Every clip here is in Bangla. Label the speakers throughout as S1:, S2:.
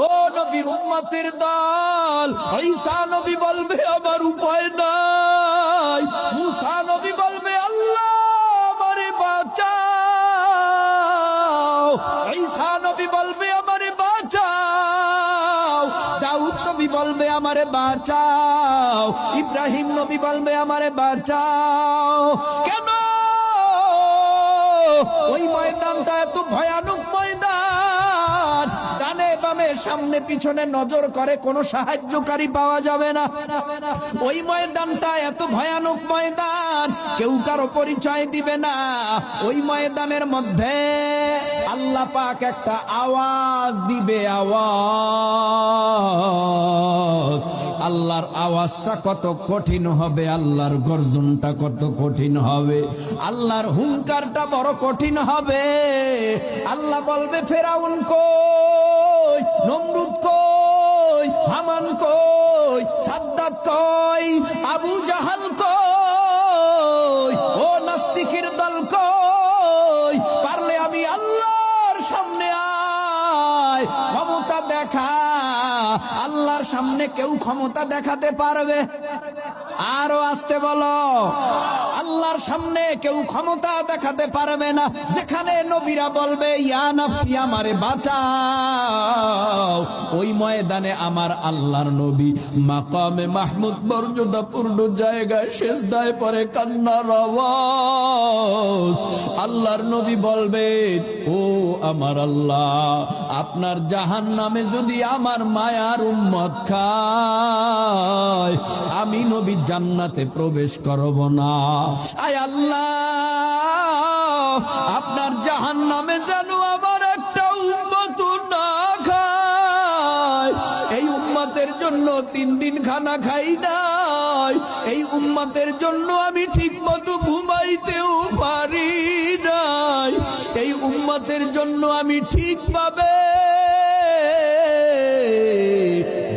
S1: ও নবীর উম্মতের দল, ঈসা নবী বলবে আমার উপায় নাই, মুসা নবী বলবে আল্লাহ আমারে বাঁচাও, ঈসা নবী বলবে আমারে বাঁচাও, দাউদ নবী বলবে আমারে বাঁচাও, ইব্রাহিম নবী বলবে আমারে বাঁচাও। কেন? ওই ময়দানটা এত ভয়ানক ময়দান, ডানে বামে সামনে পিছনে নজর করে কোনো সাহায্যকারী পাওয়া যাবে না। ওই ময়দানটা এত ভয়ানক ময়দান, কেউ কারো পরিচয় দিবে না। ওই ময়দানের মধ্যে আল্লাহ পাক একটা আওয়াজ দিবে, আওয়াজ। আল্লাহর আওয়াজটা কত কঠিন হবে, আল্লাহর গর্জনটা কত কঠিন হবে, আল্লাহর হুঙ্কারটা বড় কঠিন হবে। আল্লাহ বলবে ফেরাউন কই, নমরুদ কই, হামান কই, সাদ্দাত কই, আবু জাহাল কই, ও নাস্তিকের দল কই, পারলে আমি আল্লাহর সামনে আয়, ক্ষমতা দেখা। আল্লাহর সামনে কেউ ক্ষমতা দেখাতে পারবে? আরো আসতে বলো, আল্লাহর সামনে কেউ ক্ষমতা দেখাতে পারবে না। যেখানে নবীরা বলবে ইয়া নাফসি আমারে বাঁচাও, ওই ময়দানে আমার আল্লাহর নবী মাকামে মাহমুদ মর্যাদাপূর্ণ জায়গায় সিজদায় পড়ে কান্নার আওয়াজ। আল্লাহর নবী বলবে ও আমার আল্লাহ, আপনার জাহান্নামে যদি আমার মায়ার উম্মত খায়, আমি নবী জান্নাতে প্রবেশ করব না। আয় আল্লাহ, আপনার জাহান্নামে যেন আমার একটা উম্মত না খায়। এই উম্মতের জন্য 3 দিন খানা খাই নাই, এই উম্মতের জন্য আমি ঠিক মতো ঘুমাইতেও পারি নাই, এই উম্মতের জন্য আমি ঠিকভাবে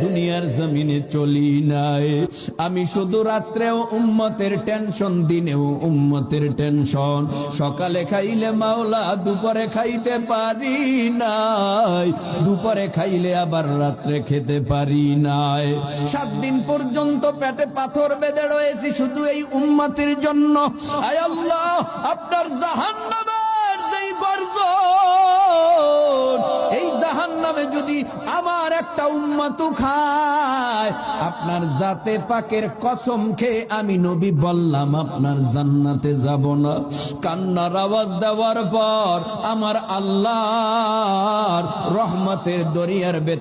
S1: দুনিয়ার জমিনে চলি নাই। আমি শুধু রাত্রেও উম্মতের টেনশন, দিনেও উম্মতের টেনশন। সকালে খাইলে মাওলা, দুপুরে খাইতে পারি নাই, দুপুরে খাইলে আবার রাত্রে খেতে পারি নাই। 7 দিন পর্যন্ত পেটে পাথর বেঁধে রয়েছি শুধু এই উম্মতের জন্য। আয় আল্লাহ, আপনার জাহান্নামের যেই গর্জন, এই জাহান্নামে যদি আমার একটা উম্মত খায়, আপনার জাতে পাকের কসম খেয়ে আমি নবী বললাম আপনার জান্নাতে যাব না। কান্নার আওয়াজ দেওয়ার পর আমার আল্লাহর রহমতের দরিয়ার